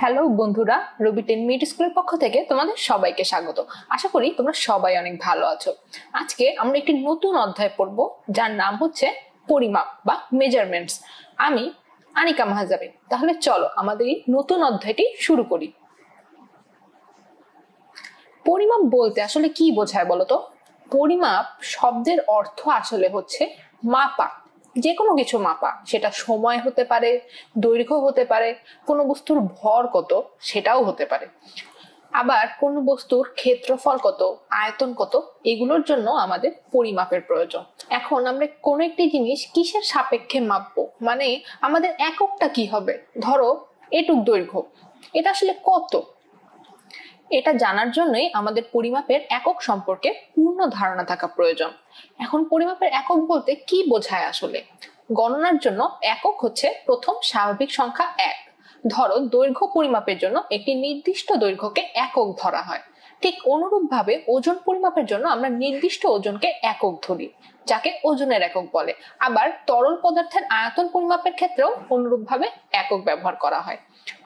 Hello বন্ধুরা, রবি 10 minute স্কুলের পক্ষ থেকে তোমাদের সবাইকে স্বাগত। আশা করি তোমরা সবাই অনেক ভালো আছো। আজকে আমরা একটি নতুন অধ্যায় পড়ব যার নাম হচ্ছে পরিমাপ বা মেজারমেন্টস। আমি আনিকা মাহাজাবিন। তাহলে চলো আমাদের এই নতুন অধ্যায়টি শুরু করি। পরিমাপ বলতে আসলে কি বোঝায় বলতো? পরিমাপ শব্দের অর্থ আসলে হচ্ছে মাপা, যে কোনো কিছু মাপা। সেটা সময় হতে পারে, দৈর্ঘ্য হতে পারে, কোনো বস্তুর ভর কত সেটাও হতে পারে, আবার কোনো বস্তুর ক্ষেত্রফল কত, আয়তন কত, এগুলোর জন্য আমাদের পরিমাপের প্রয়োজন। এখন আমরা কোনো একটি জিনিস কিসের সাপেক্ষে মাপবো, মানে আমাদের এককটা কি হবে? ধরো এটুক দৈর্ঘ্য, এটা আসলে কত, এটা জানার জন্যই আমাদের পরিমাপের একক সম্পর্কে পূর্ণ ধারণা থাকা প্রয়োজন। এখন পরিমাপের একক বলতে কি বোঝায় আসলে? গণনার জন্য একক হচ্ছে প্রথম স্বাভাবিক সংখ্যা 1। ধরো দৈর্ঘ্য পরিমাপের জন্য একটি নির্দিষ্ট দৈর্ঘ্যকে একক ধরা হয়। ঠিক অনুরূপভাবে ওজন পরিমাপের জন্য আমরা নির্দিষ্ট ওজনকে একক ধরি, যাকে ওজনের একক বলে। আবার তরল পদার্থের আয়তন পরিমাপের ক্ষেত্রেও অনুরূপভাবে একক ব্যবহার করা হয়।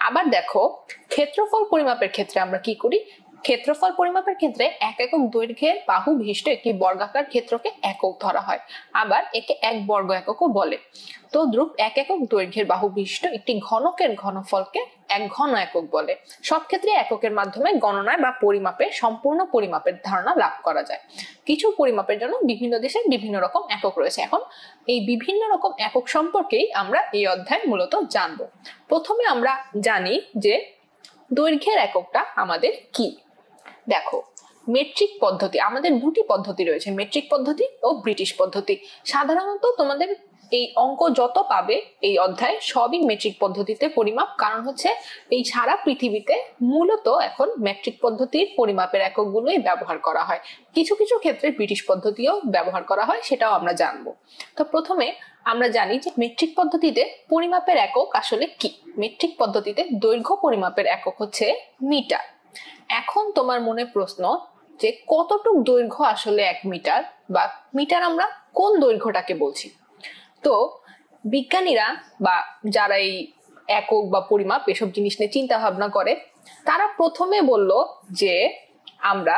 আবার দেখো, ক্ষেত্রফল পরিমাপের ক্ষেত্রে আমরা কি করি? ক্ষেত্রফল পরিমাপের ক্ষেত্রে এক একক দৈর্ঘ্যের বাহু বিশিষ্ট একটি বর্গাকার ক্ষেত্রকে একক ধরা হয়, আবার একে এক বর্গ এককও বলে। তদ্রূপ এক একক দৈর্ঘ্যের বাহু বিশিষ্ট একটি ঘনকের ঘনফলকে এক ঘন একক বলে। সব ক্ষেত্রে এককের মাধ্যমে গণনায় বা পরিমাপে সম্পূর্ণ পরিমাপের ধারণা লাভ করা যায়। কিছু পরিমাপের জন্য বিভিন্ন দেশে বিভিন্ন রকম একক রয়েছে। এখন এই বিভিন্ন রকম একক সম্পর্কেই আমরা এই অধ্যায় মূলত জানবো। প্রথমে আমরা জানি যে দৈর্ঘ্যের এককটা আমাদের কি। দেখো, মেট্রিক পদ্ধতি, আমাদের দুটি পদ্ধতি রয়েছে, মেট্রিক পদ্ধতি ও ব্রিটিশ পদ্ধতি। সাধারণত তোমাদের এই অঙ্ক যত পাবে এই অধ্যায় সবই মেট্রিক পদ্ধতিতে পরিমাপ, কারণ হচ্ছে এই সারা পৃথিবীতে মূলত এখন মেট্রিক পদ্ধতির পরিমাপের এককগুলোই ব্যবহার করা হয়। কিছু কিছু ক্ষেত্রে ব্রিটিশ পদ্ধতিও ব্যবহার করা হয়, সেটাও আমরা জানবো। তো প্রথমে আমরা জানি যে মেট্রিক পদ্ধতিতে পরিমাপের একক আসলে কি। মেট্রিক পদ্ধতিতে দৈর্ঘ্য পরিমাপের একক হচ্ছে মিটার। এখন তোমার মনে প্রশ্ন যে কতটুক দৈর্ঘ্য আসলে 1 মিটার, বা মিটার আমরা কোন দৈর্ঘ্যটাকে বলছি? তো বিজ্ঞানীরা বা যারা এই একক বা পরিমাপ এসব জিনিস নিয়ে চিন্তা ভাবনা করে, তারা প্রথমে বলল যে আমরা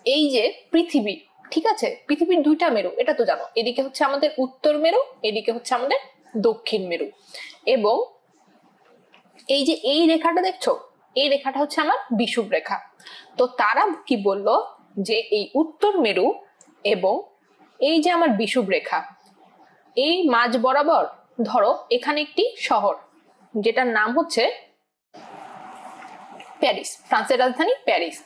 এই যে পৃথিবী, ঠিক আছে, পৃথিবীর দুইটা মেরু, এটা তো জানো, এদিকে হচ্ছে আমাদের উত্তর মেরু, এদিকে হচ্ছে আমাদের দক্ষিণ মেরু, এবং এই যে এই রেখাটা দেখছো, এই রেখাটা হচ্ছে আমার বিষুব রেখা। তো তারা কি বলল যে এই উত্তর মেরু এবং এই যে আমার বিষুব রেখা, এই মাঝ বরাবর ধরো এখানে একটি শহর যেটার নাম হচ্ছে প্যারিস, ফ্রান্সের রাজধানী প্যারিস।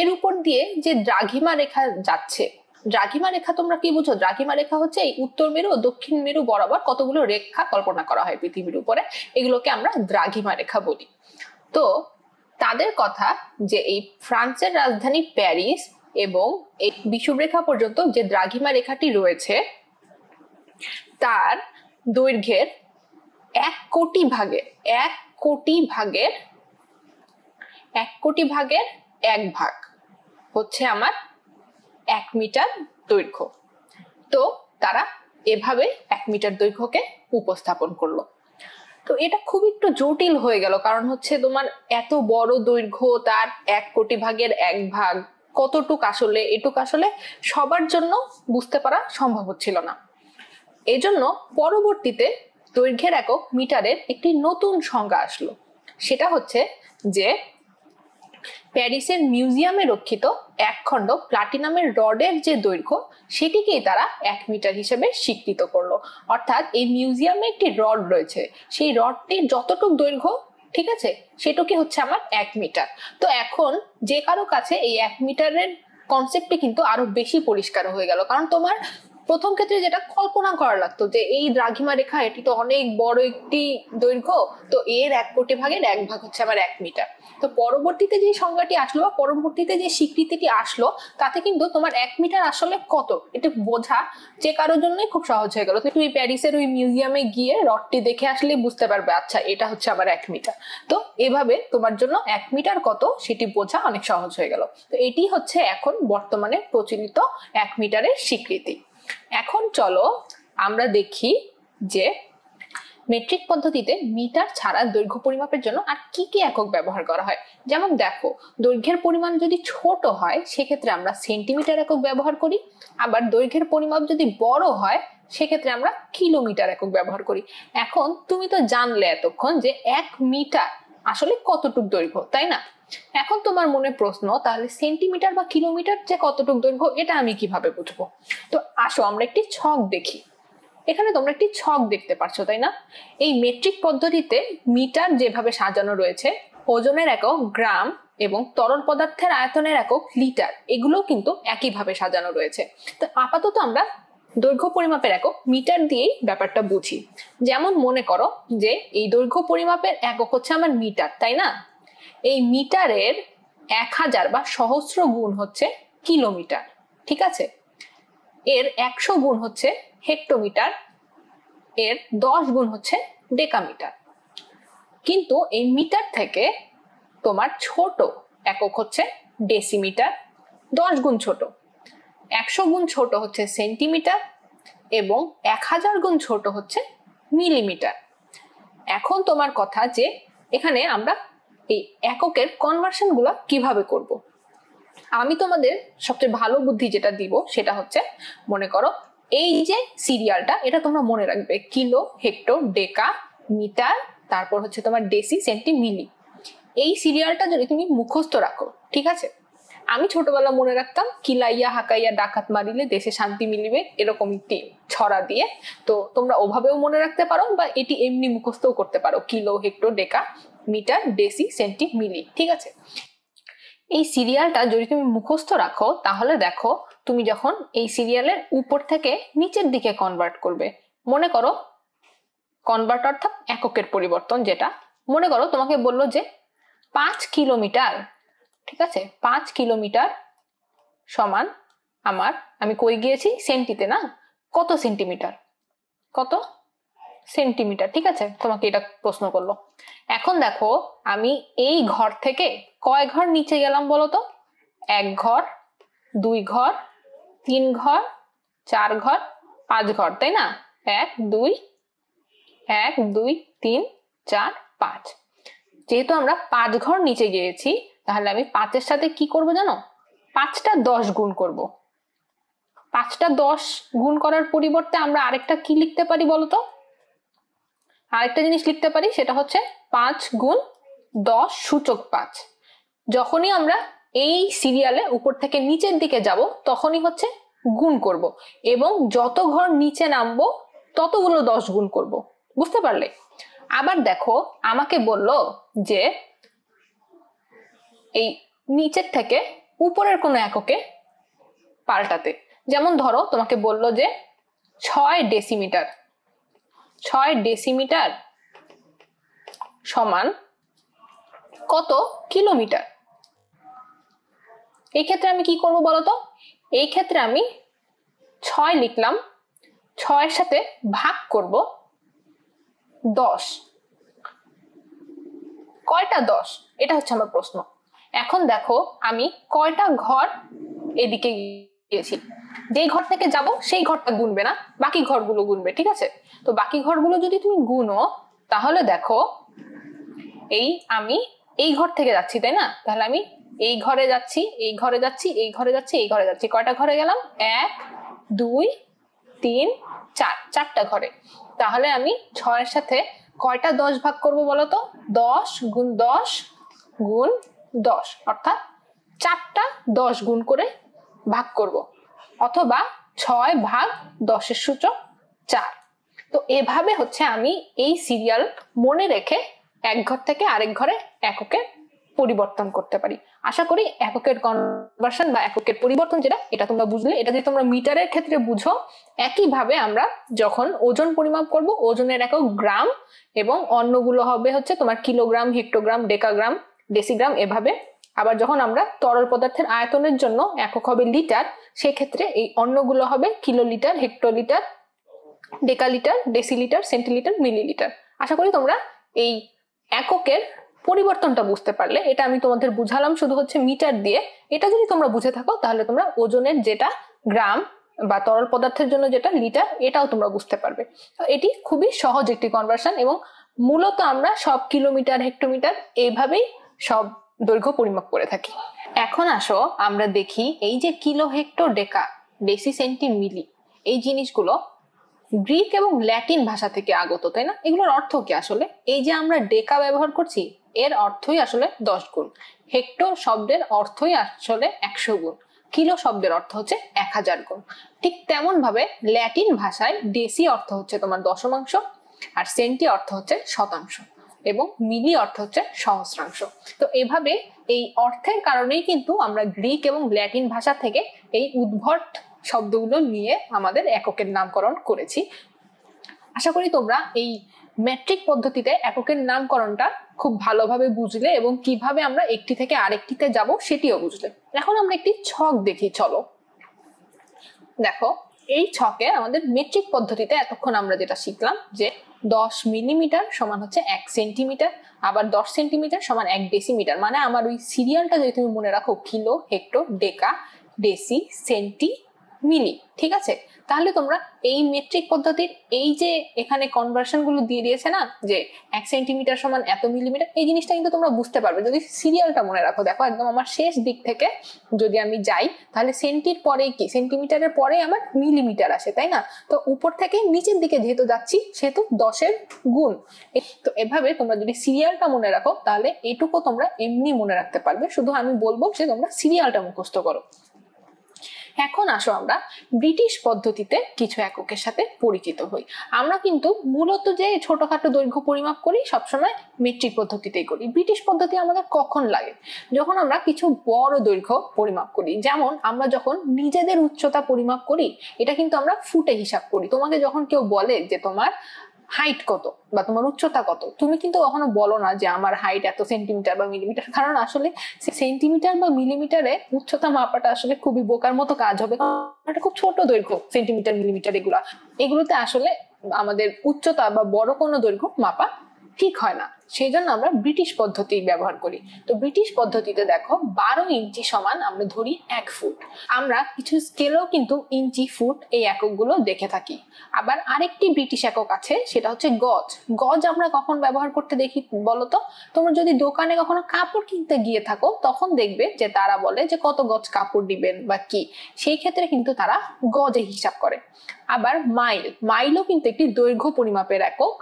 এর উপর দিয়ে যে দ্রাঘিমা রেখা যাচ্ছে, দ্রাঘিমা রেখা তোমরা কি বুঝো? দ্রাঘিমা রেখা হচ্ছে এই উত্তর মেরু ও দক্ষিণ মেরু বরাবর কতগুলো রেখা কল্পনা করা হয় পৃথিবীর উপরে, এগুলোকে আমরা দ্রাঘিমা রেখা বলি। তো তাদের কথা যে এই ফ্রান্সের রাজধানী প্যারিস এবং এই বিষুবরেখা পর্যন্ত যে দ্রাঘিমা রেখাটি রয়েছে তার দৈর্ঘ্যের 1 কোটি ভাগের 1 ভাগ হচ্ছে আমার 1 মিটার দৈর্ঘ্য। তো তারা এভাবে 1 মিটার দৈর্ঘ্যকে উপস্থাপন করলো। তো এটা খুব একটু জটিল হয়ে গেল, কারণ হচ্ছে তোমার এত বড় দৈর্ঘ্য, তার 1 কোটি ভাগের 1 ভাগ কতটুক আসলে, এটুক আসলে সবার জন্য বুঝতে পারা সম্ভব হচ্ছিল না। এজন্য পরবর্তীতে দৈর্ঘ্যের একক মিটারের একটি নতুন সংজ্ঞা আসলো। সেটা হচ্ছে যে প্যারিসের মিউজিয়ামে রক্ষিত এক খণ্ড প্লাটিনামের রডের যে দৈর্ঘ্য, সেটিকেই তারা 1 মিটার হিসেবে স্বীকৃত করলো। অর্থাৎ এই মিউজিয়ামে একটি রড রয়েছে, সেই রডটির যতটুক দৈর্ঘ্য, ঠিক আছে, সেটুকুই হচ্ছে আমার 1 মিটার। তো এখন যে কারো কাছে এই 1 মিটারের কনসেপ্টটি কিন্তু আরো বেশি পরিষ্কার হয়ে গেল, কারণ তোমার প্রথম ক্ষেত্রে যেটা কল্পনা করা লাগতো যে এই দ্রাঘিমা রেখা, এটি তো অনেক বড় একটি দৈর্ঘ্য, তো এর 1 কোটি ভাগের 1 ভাগ হচ্ছে আবার 1 মিটার। তো পরবর্তীতে যে সংজ্ঞাটি আসলো বা পরবর্তীতে যে স্বীকৃতিটি আসলো, তাতে কিন্তু তোমার 1 মিটার আসলে কত এটা বোঝা যে কারোর জন্যই খুব সহজ হয়ে গেল। তুমি প্যারিসের ওই মিউজিয়ামে গিয়ে রডটি দেখে আসলে বুঝতে পারবে, আচ্ছা এটা হচ্ছে আবার 1 মিটার। তো এভাবে তোমার জন্য 1 মিটার কত সেটি বোঝা অনেক সহজ হয়ে গেল। তো এটি হচ্ছে এখন বর্তমানে প্রচলিত 1 মিটারের স্বীকৃতি। এখন চলো আমরা দেখি যে মেট্রিক পদ্ধতিতে মিটার ছাড়া দৈর্ঘ্য পরিমাপের জন্য আর কি কি একক ব্যবহার করা হয়? যেমন দেখো, দৈর্ঘ্যের পরিমাণ যদি ছোট হয় সেক্ষেত্রে আমরা সেন্টিমিটার একক ব্যবহার করি, আবার দৈর্ঘ্যের পরিমাপ যদি বড় হয় সেক্ষেত্রে আমরা কিলোমিটার একক ব্যবহার করি। এখন তুমি তো জানলে এতক্ষণ যে 1 মিটার আসলে কতটুক দৈর্ঘ্য, তাই না? এখন তোমার মনে প্রশ্ন, তাহলে সেন্টিমিটার বা কিলোমিটার যে কতটুক দৈর্ঘ্য এটা আমি কিভাবে বুঝবো? তো আসো আমরা একটি ছক দেখি। এখানে তোমরা একটি ছক দেখতে পাচ্ছ, তাই না? এই মেট্রিক পদ্ধতিতে মিটার যেভাবে সাজানো রয়েছে, ওজনের একক গ্রাম এবং তরল পদার্থের আয়তনের একক লিটার, এগুলো কিন্তু একইভাবে সাজানো রয়েছে। তো আপাতত আমরা দৈর্ঘ্য পরিমাপের একক মিটার দিয়েই ব্যাপারটা বুঝি। যেমন মনে করো যে এই দৈর্ঘ্য পরিমাপের একক হচ্ছে আমার মিটার, তাই না? এই মিটারের 1000 বা সহস্র গুণ হচ্ছে কিলোমিটার, ঠিক আছে? এর 100 গুণ হচ্ছে হেক্টোমিটার, এর 10 গুণ হচ্ছে ডেকামিটার। কিন্তু এই মিটার থেকে তোমার ছোট একক হচ্ছে ডেসিমিটার, 10 গুণ ছোট। 100 গুণ ছোট হচ্ছে সেন্টিমিটার এবং 1000 গুণ ছোট হচ্ছে মিলিমিটার। এখন তোমার কথা যে এখানে আমরা এই এককের কনভার্সন গুলা কিভাবে করব? আমি তোমাদের সবচেয়ে ভালো বুদ্ধি যেটা দিব সেটা হচ্ছে, মনে করো এই যে সিরিয়ালটা, এটা তোমরা মনে রাখবে, কিলো, হেক্টর, ডেকা, মিটার, তারপর হচ্ছে তোমার ডেসি, সেন্টি, মিলি। এই সিরিয়ালটা যদি তুমি মুখস্থ রাখো, ঠিক আছে? আমি ছোটবেলা মনে রাখতাম কিলাইয়া হাকাইয়া ডাকাত মারিলে দেশে শান্তি মিলিবে, এরকম একটি ছড়া দিয়ে। তো তোমরা ওভাবেও মনে রাখতে পারো বা এটি এমনি মুখস্থও করতে পারো, কিলো, হেক্টর, ডেকা, মিটার, ডেসি, সেন্টি, মিলি, ঠিক আছে? এই সিরিয়ালটা যদি তুমি মুখস্থ রাখো তাহলে দেখো, তুমি যখন এই সিরিয়ালের উপর থেকে নিচের দিকে কনভার্ট করবে, মনে করো কনভার্ট অর্থাৎ এককের পরিবর্তন, যেটা মনে করো তোমাকে বললো যে 5 কিলোমিটার, ঠিক আছে? 5 কিলোমিটার সমান আমার, আমি কই গিয়েছি সেন্টিতে না, কত সেন্টিমিটার, কত সেন্টিমিটার, ঠিক আছে? তোমাকে এটা প্রশ্ন করলো। এখন দেখো আমি এই ঘর থেকে কয় ঘর নিচে গেলাম বলো তো? 1 ঘর, 2 ঘর, 3 ঘর, 4 ঘর, 5 ঘর, তাই না? 1 2 3 4 5। যেহেতু আমরা 5 ঘর নিচে গিয়েছি, তাহলে আমি 5-এর সাথে কি করব জানো? 5টা 10 গুণ করব। 5টা 10 গুণ করার পরিবর্তে আমরা আরেকটা কি লিখতে পারি বলতো? আরেকটা জিনিস লিখতে পারি, সেটা হচ্ছে 5 গুণ 10 সূচক 5। যখনই আমরা এই সিরিয়ালে উপর থেকে নিচের দিকে যাব তখনই হচ্ছে গুণ করব, এবং যত ঘর নিচে নামবো ততগুলো 10 গুণ করব। বুঝতে পারলে? আবার দেখো আমাকে বলল যে এই নিচের থেকে উপরের কোনো এককে পাল্টাতে। যেমন ধরো তোমাকে বলল যে 6 ডেসিমিটার, 6 ডেসিমিটার সমান কত কিলোমিটার। এই ক্ষেত্রে আমি কি করব বলতো? এই ক্ষেত্রে আমি 6 লিখলাম, 6-এর সাথে ভাগ করব 10। কয়টা 10? এটা হচ্ছে আমার প্রশ্ন। এখন দেখো আমি কয়টা ঘর এদিকে গিয়েছি, যেই ঘর থেকে যাব সেই ঘরটা গুনবে না, বাকি ঘরগুলো গুনবে, ঠিক আছে? তো বাকি ঘরগুলো যদি তুমি গুনো তাহলে দেখো এই আমি এই ঘর থেকে যাচ্ছি, তাই না? তাহলে আমি এই ঘরে যাচ্ছি, এই ঘরে যাচ্ছি, এই ঘরে যাচ্ছি, এই ঘরে যাচ্ছি। কয়টা ঘরে গেলাম? 1 2 3 4, 4টা ঘরে। তাহলে আমি 6-এর সাথে কয়টা 10 ভাগ করব বলতো? 10 গুণ 10 গুণ 10, অর্থাৎ 4টা 10 গুণ করে ভাগ করব, অথবা 6 ভাগ 10-এর সূচক 4। তো এভাবে হচ্ছে আমি এই সিরিয়াল মনে রেখে এক ঘর থেকে আরেক ঘরে এককে পরিবর্তন করতে পারি। আশা করি এককের কনভার্সন বা এককের পরিবর্তন যেটা, এটা তোমরা বুঝলে। এটা যদি তোমরা মিটারের ক্ষেত্রে বুঝো, একইভাবে আমরা যখন ওজন পরিমাপ করব, ওজনের একক গ্রাম এবং অন্যগুলো হবে হচ্ছে তোমার কিলোগ্রাম, হেক্টোগ্রাম, ডেকাগ্রাম, ডেসিগ্রাম, এভাবে। আবার যখন আমরা তরল পদার্থের আয়তনের জন্য একক হবে লিটার, সেক্ষেত্রে এই অন্যগুলো হবে kilolitre, hectolitre, decalitre, decilitre, centilitre, millilitre. আশা করি তোমরা এই এককের পরিবর্তনটা বুঝতে পারলে। এটা আমি তোমাদের বুঝালাম শুধু হচ্ছে মিটার দিয়ে। এটা যদি তোমরা বুঝে থাকো তাহলে তোমরা ওজনের যেটা গ্রাম, বা তরল পদার্থের জন্য যেটা লিটার, এটাও তোমরা বুঝতে পারবে। তো এটি খুবই সহজ একটি কনভার্সন, এবং মূলত আমরা সব কিলোমিটার, হেক্টোমিটার এইভাবেই সব দৈর্ঘ্য পরিমাপ করে থাকি। এখন আসো আমরা দেখি এই যে কিলো, হেক্টর, ডেকা, ডেসি, সেন্টি, মিলি, এই জিনিসগুলো গ্রিক এবং ল্যাটিন ভাষা থেকে আগত, তাই না? এগুলোর অর্থ কি আসলে? এই যে আমরা ডেকা ব্যবহার করছি, এর অর্থই আসলে 10 গুণ। হেক্টর শব্দের অর্থই আসলে 100 গুণ। কিলো শব্দের অর্থ হচ্ছে 1000 গুণ। ঠিক তেমন ভাবে ল্যাটিন ভাষায় ডেসি অর্থ হচ্ছে তোমার দশমাংশ, আর সেন্টি অর্থ হচ্ছে শতাংশ, এবং মিলি অর্থ হচ্ছে সহস্রাংশ। তো এভাবে এই অর্থের কারণেই কিন্তু আমরা গ্রিক এবং ল্যাটিন ভাষা থেকে এই উদ্ভট শব্দগুলো নিয়ে আমাদের এককের নামকরণ করেছি। আশা করি তোমরা এই মেট্রিক পদ্ধতিতে এককের নামকরণটা খুব ভালোভাবে বুঝলে, এবং কিভাবে আমরা একটি থেকে আরেকটিতে যাব সেটিও বুঝলে। এখন আমরা একটি ছক দেখি, চলো। দেখো, এই ছকে আমাদের মেট্রিক পদ্ধতিতে এতক্ষণ আমরা যেটা শিখলাম যে 10 মিলিমিটার সমান হচ্ছে 1 সেন্টিমিটার, আবার 10 সেন্টিমিটার সমান 1 ডেসিমিটার। মানে আমার ওই সিরিয়ালটা যদি তুমি মনে রাখো, কিলো, হেক্টর, ডেকা, ডেসি, সেন্টি, মিলি, ঠিক আছে? তাহলে তোমরা এই মেট্রিক পদ্ধতির এই যে এখানে কনভার্সন গুলো দিয়ে দিয়েছে না, যে 1 সেন্টিমিটার সমান এত মিলিমিটার, এই জিনিসটা কিন্তু তোমরা বুঝতে পারবে যদি সিরিয়ালটা মনে রাখো। দেখো, একদম আমার শেষ দিক থেকে যদি আমি যাই, তাহলে সেন্টির পরে কি, সেন্টিমিটারের পরে আমার মিলিমিটার আসে, তাই না? তো উপর থেকে নিচের দিকে যেহেতু যাচ্ছি, সেহেতু 10-এর গুণ। তো এভাবে তোমরা যদি সিরিয়ালটা মনে রাখো, তাহলে এটুকু তোমরা এমনি মনে রাখতে পারবে। শুধু আমি বলবো যে তোমরা সিরিয়ালটা মুখস্থ করো। এখন আসো আমরা ব্রিটিশ পদ্ধতিতে কিছু এককের সাথে পরিচিত হই। আমরা কিন্তু মূলত যে ছোটখাটো দৈর্ঘ্য পরিমাপ করি, সবসময় মেট্রিক পদ্ধতিতেই করি। ব্রিটিশ পদ্ধতি আমাদের কখন লাগে? যখন আমরা কিছু বড় দৈর্ঘ্য পরিমাপ করি। যেমন আমরা যখন নিজেদের উচ্চতা পরিমাপ করি, এটা কিন্তু আমরা ফুটে হিসাব করি। তোমাকে যখন কেউ বলে যে তোমার হাইট কত বা তোমার উচ্চতা কত, তুমি কিন্তু কখনো বলো না যে আমার হাইট এত সেন্টিমিটার বা মিলিমিটার, কারণ আসলে সেন্টিমিটার বা মিলিমিটারে উচ্চতা মাপাটা আসলে খুবই বোকার মতো কাজ হবে। এটা খুব ছোট দৈর্ঘ্য, সেন্টিমিটার, মিলিমিটার, এগুলোতে আসলে আমাদের উচ্চতা বা বড় কোনো দৈর্ঘ্য মাপা ঠিক হয় না। সেই জন্য আমরা ব্রিটিশ পদ্ধতি ব্যবহার করি। তো ব্রিটিশ পদ্ধতিতে দেখো, 12 ইঞ্চি সমান আমরা ধরি 1 ফুট। আমরা কিছু স্কেলেও কিন্তু ইঞ্চি, ফুট এই এককগুলো দেখে থাকি। আবার আরেকটি ব্রিটিশ একক আছে, সেটা হচ্ছে গজ। গজ আমরা কখন ব্যবহার করতে দেখি বলতো? তোমরা যদি দোকানে কখনো কাপড় কিনতে গিয়ে থাকো, তখন দেখবে যে তারা বলে যে কত গজ কাপড় দিবেন বা কি, সেই ক্ষেত্রে কিন্তু তারা গজে হিসাব করে। আবার মাইল, মাইলও কিন্তু একটি দৈর্ঘ্য পরিমাপের একক।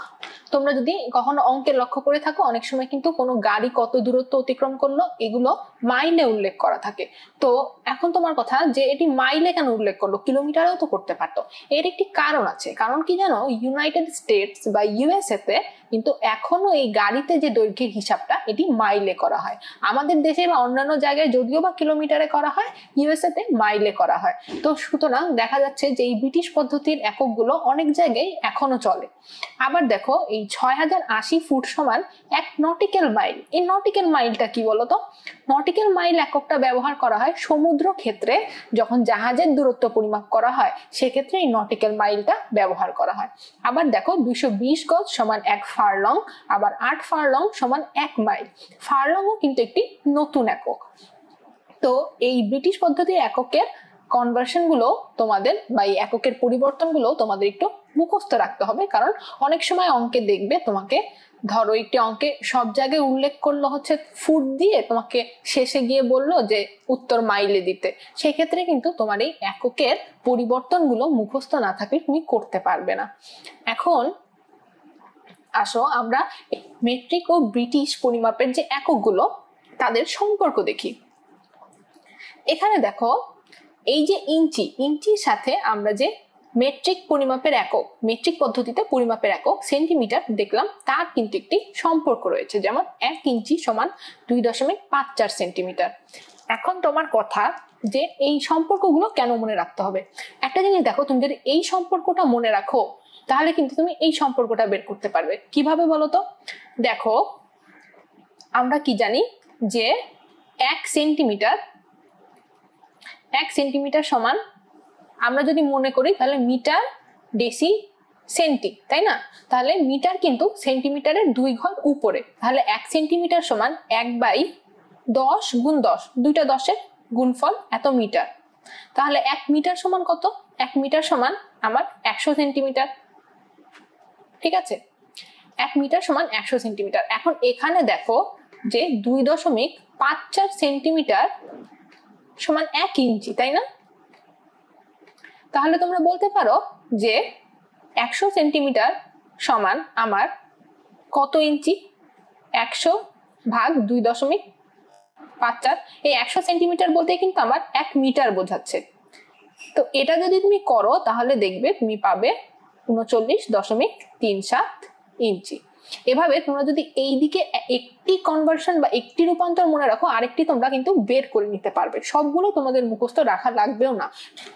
তোমরা যদি কখনো অঙ্কে লক্ষ্য করে থাকো, অনেক সময় কিন্তু কোনো গাড়ি কত দূরত্ব অতিক্রম করলো, এগুলো মাইলে উল্লেখ করা থাকে। তো এখন তোমার কথা যে এটি মাইলে কেন উল্লেখ করলো, কিলোমিটারেও তো করতে পারতো। এর একটি কারণ আছে। কারণ কি জানো? ইউনাইটেড স্টেটস বা ইউএসএ তে কিন্তু এখনো এই গাড়িতে যে দৈর্ঘ্যের হিসাবটা, এটি মাইলে করা হয়। আমাদের দেশে বা অন্যান্য জায়গায় যদিও বা কিলোমিটারে করা হয়, ইউএসএ তে মাইলে করা হয়। তো সুতরাং দেখা যাচ্ছে যে এই ব্রিটিশ পদ্ধতির এককগুলো অনেক জায়গায় এখনো চলে। আবার দেখো, এই 6080 ফুট সমান 1 নটিক্যাল মাইল। এই নটিক্যাল মাইলটা কি বলতো? নটিক্যাল মাইল এককটা ব্যবহার করা হয় সমুদ্র ক্ষেত্রে, যখন জাহাজের দূরত্ব পরিমাপ করা হয়, সেক্ষেত্রে এই নটিক্যাল মাইলটা ব্যবহার করা হয়। আবার দেখো, 220 গজ সমান 1 ফারলং, আবার 8 ফারলং সমান 1 মাইল। ফারলংও কিন্তু একটি নতুন একক। তো এই ব্রিটিশ পদ্ধতির এককের কনভার্সন গুলো তোমাদের, বা এই এককের পরিবর্তন গুলো তোমাদের একটু মুখস্থ রাখতে হবে। কারণ অনেক সময় অঙ্কে দেখবে তোমাকে, ধরো একটি অঙ্কে সব জায়গায় উল্লেখ করলো হচ্ছে ফুট দিয়ে, তোমাকে শেষে গিয়ে বললো যে উত্তর মাইলে দিতে। সেক্ষেত্রে কিন্তু তোমার এই এককের পরিবর্তন গুলো মুখস্থ না থাকলে তুমি করতে পারবে না। এখন আসো আমরা মেট্রিক ও ব্রিটিশ পরিমাপের যে এককগুলো, তাদের সম্পর্ক দেখি। এখানে দেখো, এই যে ইঞ্চি, ইঞ্চির সাথে আমরা যে মেট্রিক পরিমাপের একক, মেট্রিক পদ্ধতিতে পরিমাপের একক সেন্টিমিটার দেখলাম, তার কিন্তু একটি সম্পর্ক রয়েছে। যেমন 1 ইঞ্চি সমান 2.54 সেন্টিমিটার। এখন তোমার কথা যে এই সম্পর্কগুলো কেন মনে রাখতে হবে? একটা জিনিস দেখো, তুমি যদি এই সম্পর্কটা মনে রাখো, তাহলে কিন্তু তুমি এই সম্পর্কটা বের করতে পারবে। কিভাবে বলতো? দেখো, আমরা কি জানি যে 1 সেন্টিমিটার সমান, আমরা যদি মনে করি তাহলে মিটার, ডেসি, সেন্টি, তাই না? তাহলে মিটার কিন্তু সেন্টিমিটারের 2 ঘর উপরে। তাহলে 1 সেন্টিমিটার সমান 1/10 গুণ 10, দুইটা 10-এর গুণফল এত মিটার। তাহলে 1 মিটার সমান কত? 1 মিটার সমান আমার 100 সেন্টিমিটার। ঠিক আছে, 1 মিটার সমান 100 সেন্টিমিটার। এখন এখানে দেখো যে 2.54 সেন্টিমিটার সমান 1 ইঞ্চি, তাই না? তাহলে তোমরা বলতে পারো যে 100 সেন্টিমিটার সমান আমার কত ইঞ্চি? 100 ভাগ 2.54, এই 100 সেন্টিমিটার বলতে কিন্তু আমার 1 মিটার বোঝাচ্ছে। তো এটা যদি তুমি করো তাহলে দেখবে তুমি পাবে 39.37 ইঞ্চি। এভাবে তোমরা যদি এই দিকে একটি কনভার্সন বা একটি রূপান্তর মনে রাখো, আরেকটি তোমরা কিন্তু বের করে নিতে পারবে। সবগুলো তোমাদের মুখস্থ রাখা লাগবেও না।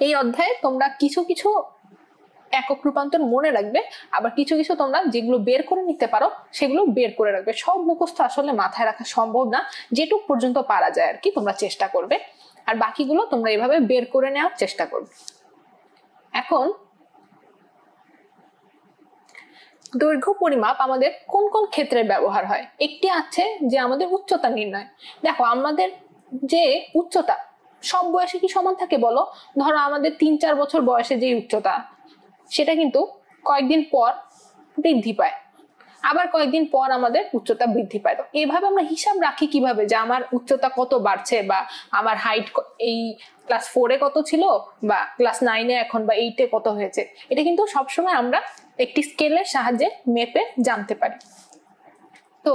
এই অধ্যায়ে তোমরা কিছু কিছু একক রূপান্তর মনে রাখবে, আবার কিছু কিছু তোমরা যেগুলো বের করে নিতে পারো সেগুলো বের করে রাখবে। সব মুখস্থ আসলে মাথায় রাখা সম্ভব না, যেটুক পর্যন্ত পারা যায় আর কি তোমরা চেষ্টা করবে, আর বাকিগুলো তোমরা এইভাবে বের করে নেওয়ার চেষ্টা করবে। এখন দৈর্ঘ্য পরিমাপ আমাদের কোন কোন ক্ষেত্রে ব্যবহার হয়? একটি আছে যে আমাদের উচ্চতা নির্ণয়। দেখো আমাদের যে উচ্চতা সব বয়সে কি সমান থাকে বলো? ধরো আমাদের 3-4 বছর বয়সে যে উচ্চতা সেটা কিন্তু কয়েকদিন পর বৃদ্ধি পায়, আবার কয়েকদিন পর আমাদের উচ্চতা বৃদ্ধি পায়। তো এইভাবে আমরা হিসাব রাখি কিভাবে যে আমার উচ্চতা কত বাড়ছে, বা আমার হাইট এই ক্লাস 4-এ কত ছিল বা ক্লাস 9-এ এখন বা 8-এ কত হয়েছে, এটা কিন্তু সবসময় আমরা একটি স্কেলের সাহায্যে মেপে জানতে পারি। তো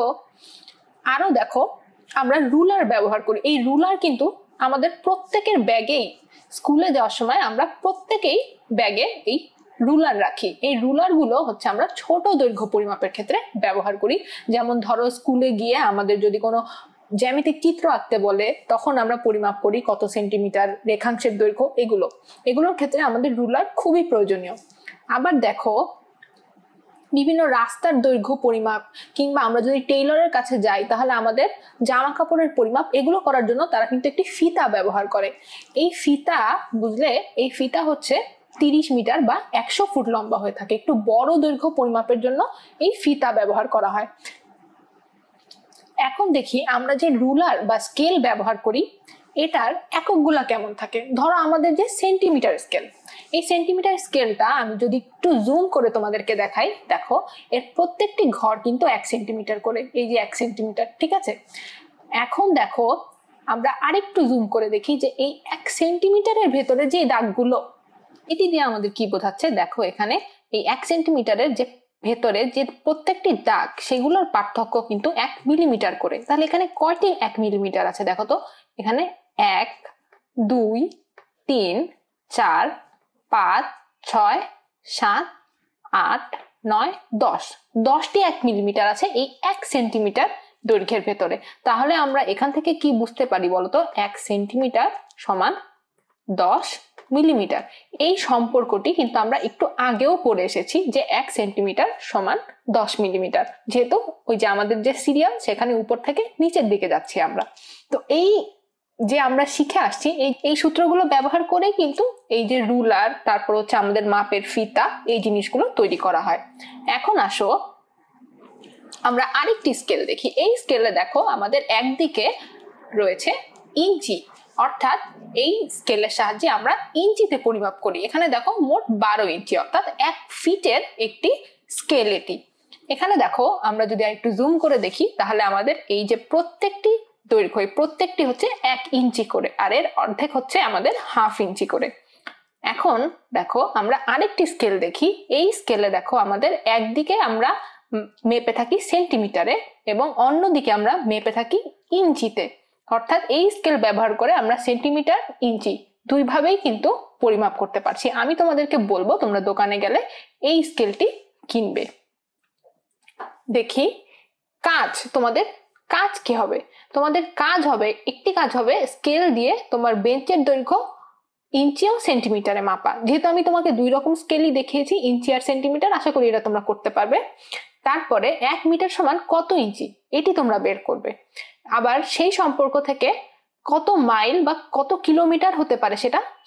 আরো দেখো আমরা রুলার ব্যবহার করি। এই রুলার কিন্তু আমাদের প্রত্যেকের ব্যাগেই, স্কুলে যাওয়ার সময় আমরা প্রত্যেকেই ব্যাগে এই রুলার রাখি। এই রুলার গুলো হচ্ছে আমরা ছোট দৈর্ঘ্য পরিমাপের ক্ষেত্রে ব্যবহার করি। যেমন ধরো স্কুলে গিয়ে আমাদের যদি কোনো জ্যামিতিক চিত্র আঁকতে বলে তখন আমরা পরিমাপ করি কত সেন্টিমিটার রেখাংশের দৈর্ঘ্য, এগুলোর ক্ষেত্রে আমাদের রুলার খুবই প্রয়োজনীয়। আবার দেখো বিভিন্ন রাস্তার দৈর্ঘ্য পরিমাপ, কিংবা আমরা যদি টেইলরের কাছে যাই তাহলে আমাদের জামা কাপড়ের পরিমাপ, এগুলো করার জন্য তারা কিন্তু একটি ফিতা ব্যবহার করে। এই ফিতা বুঝলে, এই ফিতা হচ্ছে 30 মিটার বা 100 ফুট লম্বা হয়ে থাকে। একটু বড় দৈর্ঘ্য পরিমাপের জন্য এই ফিতা ব্যবহার করা হয়। এখন দেখি আমরা যে রুলার বা স্কেল ব্যবহার করি এটার এককগুলা কেমন থাকে। ধরো আমাদের যে সেন্টিমিটার স্কেল, এই সেন্টিমিটার স্কেলটা আমি যদি একটু জুম করে তোমাদেরকে দেখাই, দেখো এর প্রত্যেকটি ঘর কিন্তু 1 সেন্টিমিটার করে, এই যে 1 সেন্টিমিটার। ঠিক আছে, এখন দেখো আমরা আরেকটু জুম করে দেখি যে এই 1 সেন্টিমিটারের ভেতরে যে দাগগুলো, এটি দিয়ে আমাদের কি বোঝাচ্ছে? দেখো এখানে এই 1 সেন্টিমিটারের যে ভেতরে যে প্রত্যেকটি দাগ সেগুলোর পার্থক্য কিন্তু 1 মিলিমিটার করে। তাহলে এখানে কয়টি 1 মিলিমিটার আছে দেখো তো? এখানে 1, 2, 3, 4, 5, 6, 7, 8, 9, 10, 10টি 1 মিলিমিটার আছে এই 1 সেন্টিমিটার দৈর্ঘ্যের ভেতরে। তাহলে আমরা এখান থেকে কি বুঝতে পারি বলতো? 1 সেন্টিমিটার সমান 10 মিলিমিটার। এই সম্পর্কটি কিন্তু আমরা একটু আগেও পড়ে এসেছি যে 1 সেন্টিমিটার সমান 10 মিলিমিটার, যেহেতু ওই যে আমাদের যে সিরিয়াল সেখানে উপর থেকে নিচের দিকে যাচ্ছি আমরা। তো এই যে আমরা শিখে আসছি এই সূত্রগুলো ব্যবহার করে কিন্তু এই যে রুলার, তারপর হচ্ছে আমাদের মাপের ফিতা, এই জিনিসগুলো তৈরি করা হয়। এখন আসো আমরা আরেকটি স্কেল দেখি। এই স্কেলে দেখো আমাদের একদিকে রয়েছে ইঞ্চি, অর্থাৎ এই স্কেলের সাহায্যে আমরা ইঞ্চিতে পরিমাপ করি। এখানে দেখো মোট 12 ইঞ্চি, অর্থাৎ 1 ফিটের একটি স্কেল এটি। এখানে দেখো আমরা যদি একটু জুম করে দেখি তাহলে আমাদের এই যে প্রত্যেকটি দৈর্ঘ্য, প্রত্যেকটি হচ্ছে 1 ইঞ্চি করে, আর এর অর্ধেক হচ্ছে আমাদের হাফ ইঞ্চি করে। এখন দেখো আমরা আরেকটি স্কেল দেখি। এই স্কেলে দেখো আমাদের একদিকে আমরা মেপে থাকি সেন্টিমিটারে এবং অন্যদিকে আমরা মেপে থাকি ইঞ্চিতে, অর্থাৎ এই স্কেল ব্যবহার করে আমরা সেন্টিমিটার, ইঞ্চি দুইভাবেই কিন্তু পরিমাপ করতে পারছি। আমি তোমাদেরকে বলবো তোমরা দোকানে গেলে এই স্কেলটি কিনবে। দেখি তোমাদের কাজ কি হবে? তোমাদের কাজ হবে, একটি কাজ হবে স্কেল দিয়ে তোমার বেঞ্চের দৈর্ঘ্য ইঞ্চি ও সেন্টিমিটারে মাপা। যেহেতু আমি তোমাকে 2 রকম স্কেলই দেখিয়েছি, ইঞ্চি আর সেন্টিমিটার, আশা করি এটা তোমরা করতে পারবে। তারপরে 1 মিটার সমান কত ইঞ্চি এটি তোমরা বের করবে। আবার সেই সম্পর্ক থেকে কত মাইল বা কত কিলোমিটার হতে পারে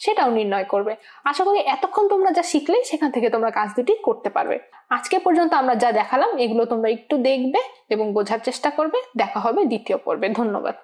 সেটাও নির্ণয় করবে। আশা করি এতক্ষণ তোমরা যা শিখলে সেখান থেকে তোমরা কাজ দুটি করতে পারবে। আজকে পর্যন্ত আমরা যা দেখালাম এগুলো তোমরা একটু দেখবে এবং বোঝার চেষ্টা করবে। দেখা হবে দ্বিতীয় পর্বে। ধন্যবাদ।